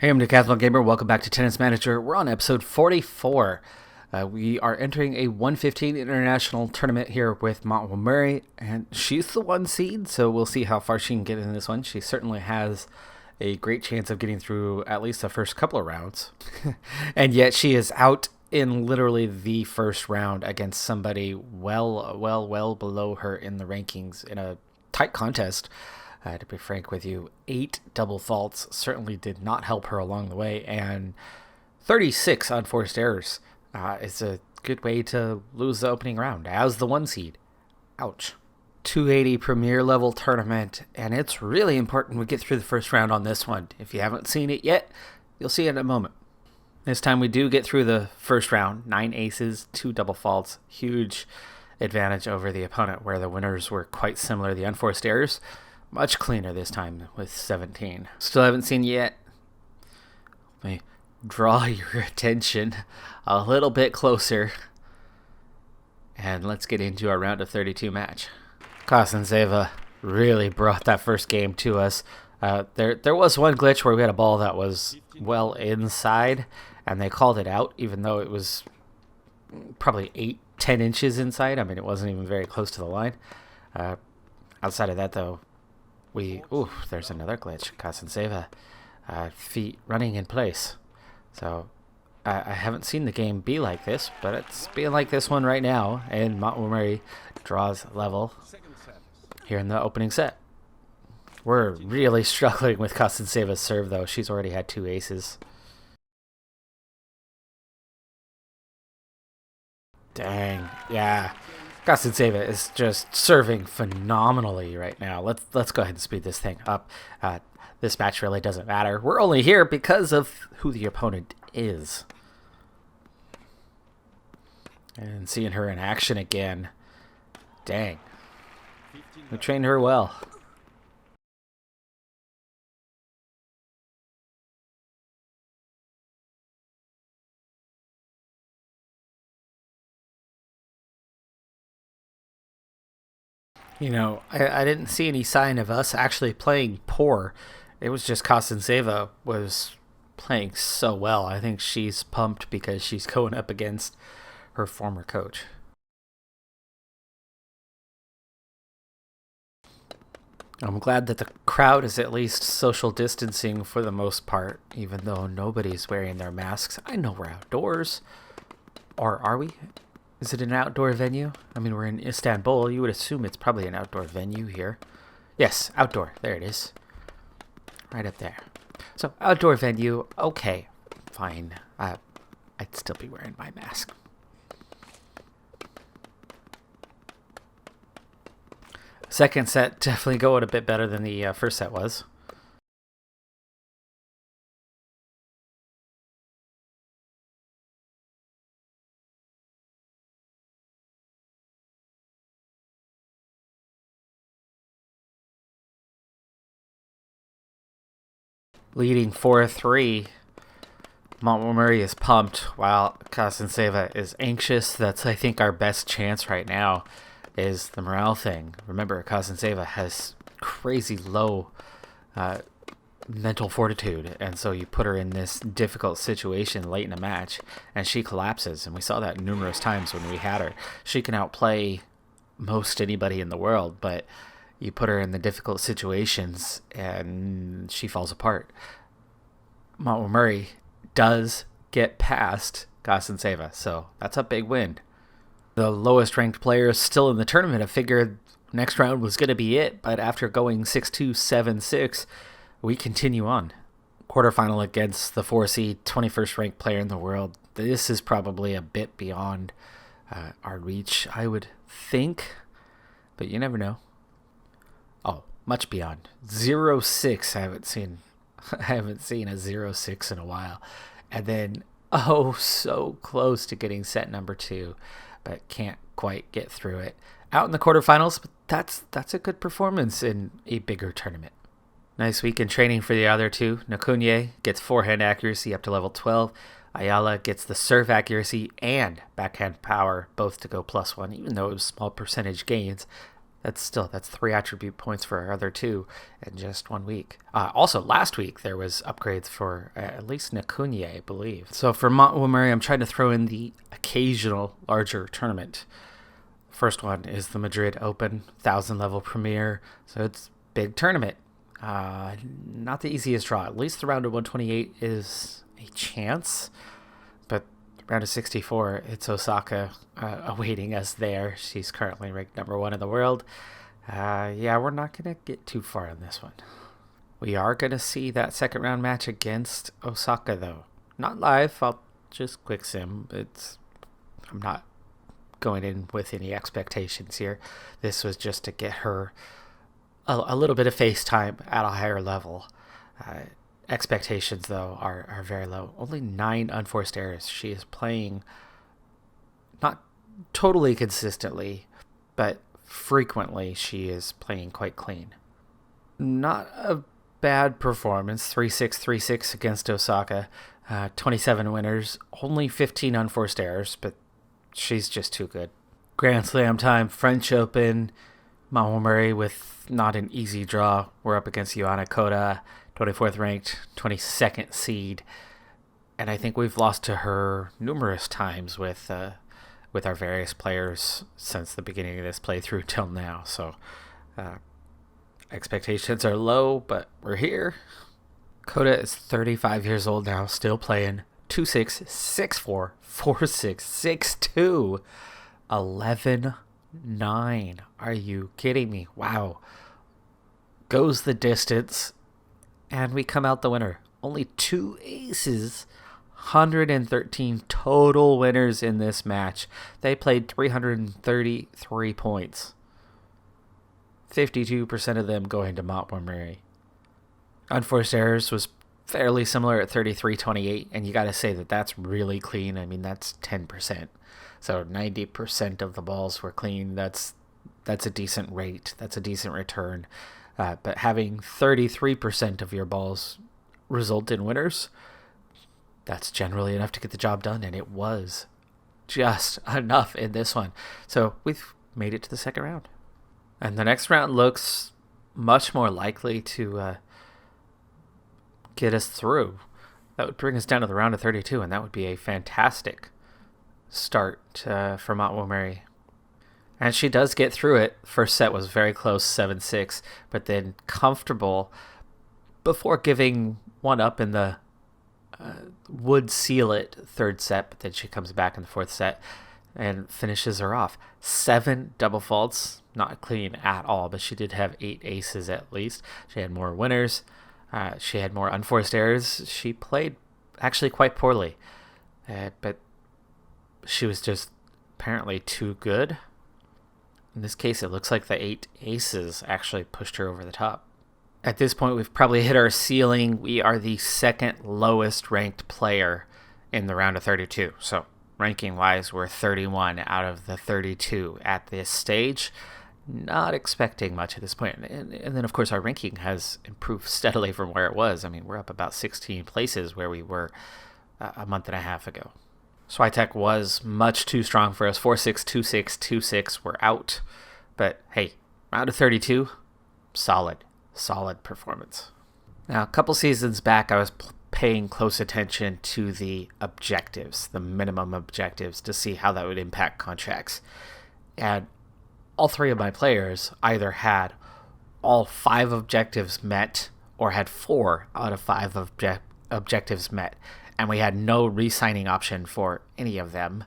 Hey, I'm Decathlon Gamer. Welcome back to Tennis Manager. We're on episode 44. We are entering a 115 international tournament here with Murray, and she's the one seed, so we'll see how far she can get in this one. She certainly has a great chance of getting through at least the first couple of rounds. And yet she is out in literally the first round against somebody well below her in the rankings in a tight contest. To be frank with you, 8 double faults certainly did not help her along the way, and 36 unforced errors is a good way to lose the opening round as the one seed. Ouch. 280 Premier level tournament, and it's really important we get through the first round on this one. If you haven't seen it yet, you'll see it in a moment. This time we do get through the first round. 9 aces, 2 double faults. Huge advantage over the opponent, where the winners were quite similar. The unforced errors, much cleaner this time with 17. Still haven't seen yet. Let me draw your attention a little bit closer. And let's get into our round of 32 match. Kostenseva really brought that first game to us. There was one glitch where we had a ball that was well inside, and they called it out, even though it was probably 8-10 inches inside. I mean, it wasn't even very close to the line. Outside of that, though, there's another glitch. Kostenseva, feet running in place. So I haven't seen the game be like this, but it's being like this one right now. And Murray draws level here in the opening set. We're really struggling with Kostenseva's serve, though. She's already had 2 aces. Dang, yeah. Kostenseva is just serving phenomenally right now. Let's go ahead and speed this thing up. This match really doesn't matter. We're only here because of who the opponent is. And seeing her in action again. Dang. We trained her well. You know, I didn't see any sign of us actually playing poor. It was just Kostenseva was playing so well. I think she's pumped because she's going up against her former coach. I'm glad that the crowd is at least social distancing for the most part, even though nobody's wearing their masks. I know we're outdoors. Or are we? Is it an outdoor venue? I mean, we're in Istanbul. You would assume it's probably an outdoor venue here. Yes, outdoor. There it is. Right up there. So, outdoor venue. Okay, fine. I'd still be wearing my mask. Second set definitely going a bit better than the first set was. Leading 4-3. Murray is pumped while Kostenseva is anxious. That's, I think, our best chance right now is the morale thing. Remember, Kostenseva has crazy low mental fortitude, and so you put her in this difficult situation late in a match, and she collapses, and we saw that numerous times when we had her. She can outplay most anybody in the world, but you put her in the difficult situations, and she falls apart. Murray does get past Kostenseva, so that's a big win. The lowest ranked players still in the tournament have figured next round was going to be it, but after going 6-2, 7-6, we continue on. Quarterfinal against the 4 seed, 21st ranked player in the world. This is probably a bit beyond our reach, I would think, but you never know. Oh, much beyond. 0-6. I haven't seen a 0-6 in a while. And then, so close to getting set number 2, but can't quite get through it. Out in the quarterfinals, but that's a good performance in a bigger tournament. Nice week in training for the other two. Nakunye gets forehand accuracy up to level 12. Ayala gets the serve accuracy and backhand power, both to go +1, even though it was small percentage gains. That's 3 attribute points for our other 2 in just 1 week. Also, last week there was upgrades for at least Nakunye, I believe. So for Montgomery, I'm trying to throw in the occasional larger tournament. First one is the Madrid Open 1000 level premier, so it's big tournament. Not the easiest draw. At least the round of 128 is a chance, but round of 64, it's Osaka awaiting us there. She's currently ranked number 1 in the world. We're not going to get too far on this one. We are going to see that second round match against Osaka, though. Not live. I'll just quick sim. I'm not going in with any expectations here. This was just to get her a little bit of face time at a higher level. Expectations, though, are very low. Only 9 unforced errors. She is playing not totally consistently, but frequently she is playing quite clean. Not a bad performance. 3-6, 3-6 against Osaka. 27 winners. Only 15 unforced errors, but she's just too good. Grand Slam time, French Open. Mahou Murray with not an easy draw. We're up against Joanna Koda, 24th ranked, 22nd seed. And I think we've lost to her numerous times with our various players since the beginning of this playthrough till now. So expectations are low, but we're here. Koda is 35 years old now, still playing. 2-6, 6-4, 4-6, 6-2, 11-9. Are you kidding me? Wow. Goes the distance, and we come out the winner. Only 2 aces, 113 total winners in this match. They played 333 points. 52% of them going to Montgomery. Unforced errors was fairly similar at 33-28, and you got to say that that's really clean. I mean, that's 10%. So 90% of the balls were clean. That's a decent rate. That's a decent return. But having 33% of your balls result in winners, that's generally enough to get the job done, and it was just enough in this one. So we've made it to the second round. And the next round looks much more likely to get us through. That would bring us down to the round of 32, and that would be a fantastic start for Montgomery. And she does get through it. First set was very close, 7-6, but then comfortable before giving one up in the would seal it third set, but then she comes back in the fourth set and finishes her off. 7 double faults, not clean at all, but she did have 8 aces at least. She had more winners. She had more unforced errors. She played actually quite poorly, but she was just apparently too good. In this case, it looks like the 8 aces actually pushed her over the top. At this point, we've probably hit our ceiling. We are the second lowest ranked player in the round of 32. So ranking-wise, we're 31 out of the 32 at this stage. Not expecting much at this point. And then, of course, our ranking has improved steadily from where it was. I mean, we're up about 16 places where we were a month and a half ago. Swiatek was much too strong for us. 4-6, 2-6, 2-6. We're out. But, hey, round of 32, solid performance. Now, a couple seasons back, I was paying close attention to the objectives, the minimum objectives, to see how that would impact contracts. And all 3 of my players either had all 5 objectives met or had 4 out of 5 objectives met. And we had no re-signing option for any of them.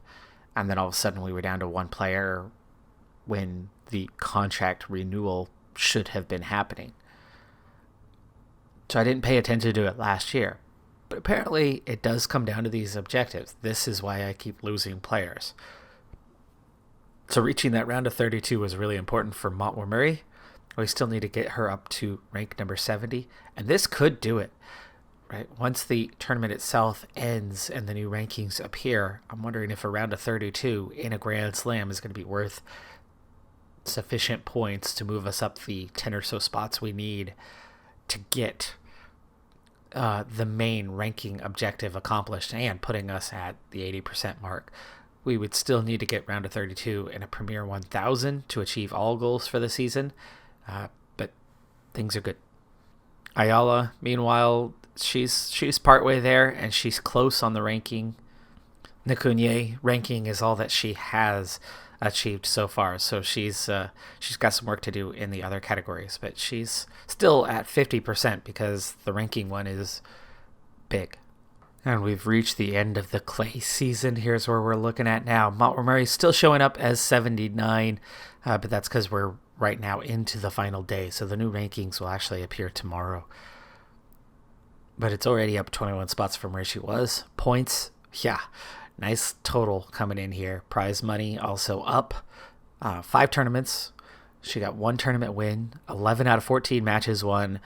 And then all of a sudden we were down to 1 player when the contract renewal should have been happening. So I didn't pay attention to it last year. But apparently it does come down to these objectives. This is why I keep losing players. So reaching that round of 32 was really important for Montgomery. We still need to get her up to rank number 70. And this could do it. Right? Once the tournament itself ends and the new rankings appear, I'm wondering if a round of 32 in a Grand Slam is going to be worth sufficient points to move us up the 10 or so spots we need to get the main ranking objective accomplished and putting us at the 80% mark. We would still need to get round to 32 in a Premier 1000 to achieve all goals for the season, but things are good. Ayala, meanwhile, she's partway there, and she's close on the ranking. Nakunye ranking is all that she has achieved so far, so she's got some work to do in the other categories, but she's still at 50% because the ranking one is big. And we've reached the end of the clay season. Here's where we're looking at now. Montgomery's still showing up as 79, but that's because we're right now into the final day, so the new rankings will actually appear tomorrow. But it's already up 21 spots from where she was. Points, yeah, nice total coming in here. Prize money also up. 5 tournaments. She got 1 tournament win. 11 out of 14 matches won.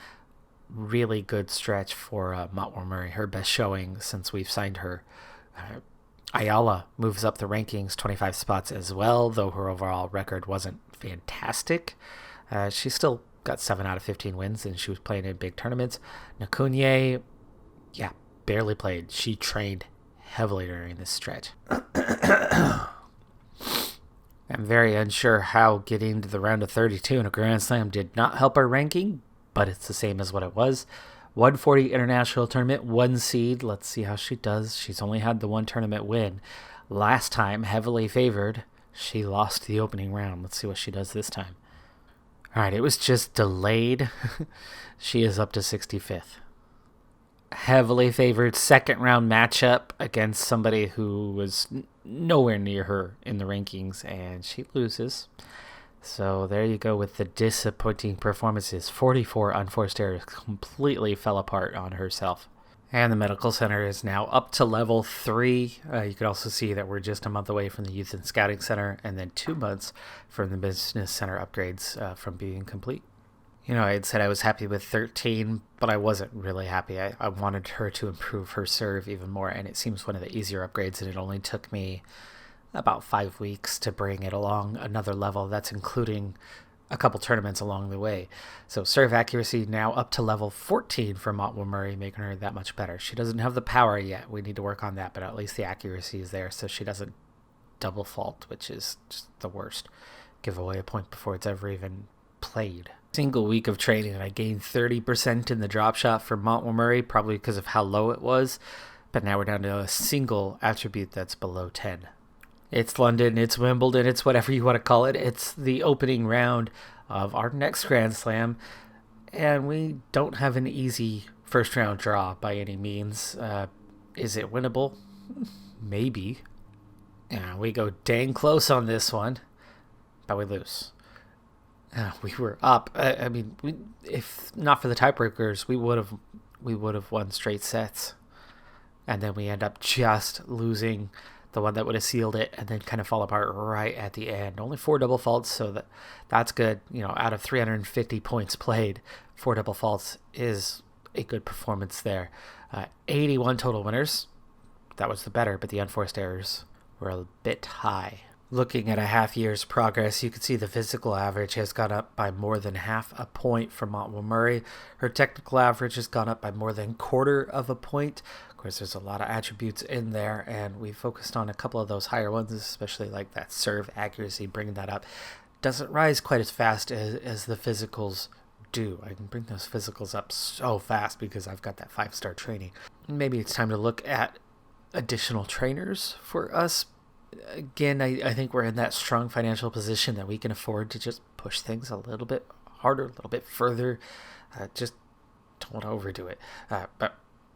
Really good stretch for Montgomery. Her best showing since we've signed her. Ayala moves up the rankings 25 spots as well, though her overall record wasn't fantastic. She still got 7 out of 15 wins, and she was playing in big tournaments. Nakunye, yeah, barely played. She trained heavily during this stretch. I'm very unsure how getting to the round of 32 in a Grand Slam did not help her ranking, but it's the same as what it was. 140 international tournament, 1 seed. Let's see how she does. She's only had the 1 tournament win. Last time, heavily favored, she lost the opening round. Let's see what she does this time. All right, it was just delayed. She is up to 65th. Heavily favored second round matchup against somebody who was nowhere near her in the rankings, and she loses. So there you go with the disappointing performances. 44 unforced errors, completely fell apart on herself. And the medical center is now up to level 3. You can also see that we're just a month away from the youth and scouting center, and then 2 months from the business center upgrades from being complete. You know, I had said I was happy with 13, but I wasn't really happy. I wanted her to improve her serve even more, and it seems one of the easier upgrades, and it only took me about 5 weeks to bring it along another level. That's including a couple tournaments along the way. So serve accuracy now up to level 14 for Montgomery, making her that much better. She doesn't have the power yet. We need to work on that, but at least the accuracy is there so she doesn't double fault, which is just the worst. Give away a point before it's ever even played. Single week of training, and I gained 30% in the drop shot for Montgomery, probably because of how low it was, but now we're down to a single attribute that's below 10. It's London, it's Wimbledon, it's whatever you want to call it. It's the opening round of our next Grand Slam, and we don't have an easy first round draw by any means. Is it winnable? Maybe. Yeah, we go dang close on this one, but we lose. We were up. If not for the tiebreakers, we would have won straight sets, and then we end up just losing the one that would have sealed it, and then kind of fall apart right at the end. Only 4 double faults, so that's good. You know, out of 350 points played, 4 double faults is a good performance there. 81 total winners. That was the better, but the unforced errors were a bit high. Looking at a half year's progress, you can see the physical average has gone up by more than half a point for Montgomery. Her technical average has gone up by more than 1/4 of a point. Of course, there's a lot of attributes in there, and we focused on a couple of those higher ones, especially like that serve accuracy, bringing that up. Doesn't rise quite as fast as the physicals do. I can bring those physicals up so fast because I've got that 5-star training. Maybe it's time to look at additional trainers for us. Again, I think we're in that strong financial position that we can afford to just push things a little bit harder, a little bit further. Just don't want to overdo it. But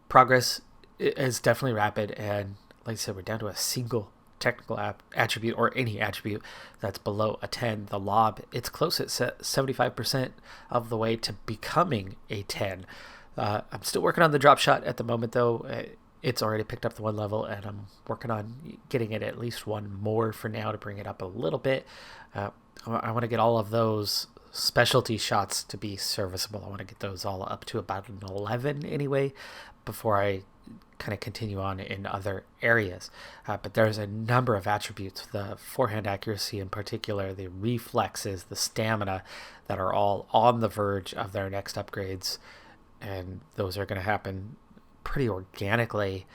progress is definitely rapid, and like I said, we're down to a single technical attribute, or any attribute that's below a 10. The lob, it's close at 75% of the way to becoming a 10. I'm still working on the drop shot at the moment, though. It's already picked up the 1 level, and I'm working on getting it at least 1 more for now to bring it up a little bit. I want to get all of those specialty shots to be serviceable. I want to get those all up to about an 11 anyway before I kind of continue on in other areas. But there's a number of attributes, the forehand accuracy in particular, the reflexes, the stamina, that are all on the verge of their next upgrades, and those are going to happen pretty organically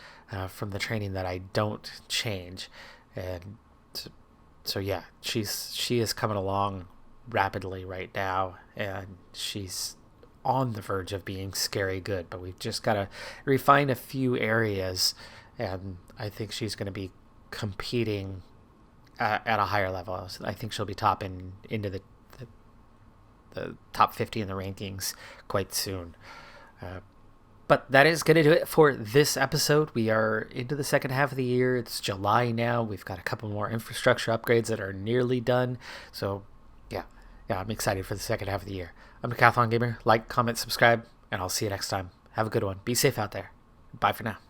from the training that I don't change. And so yeah, she is coming along rapidly right now, and she's on the verge of being scary good. But we've just got to refine a few areas, and I think she's going to be competing at a higher level. I think she'll be topping into the top 50 in the rankings quite soon. But that is going to do it for this episode. We are into the second half of the year. It's July now. We've got a couple more infrastructure upgrades that are nearly done. So, yeah, I'm excited for the second half of the year. I'm Decathlon Gamer. Like, comment, subscribe, and I'll see you next time. Have a good one. Be safe out there. Bye for now.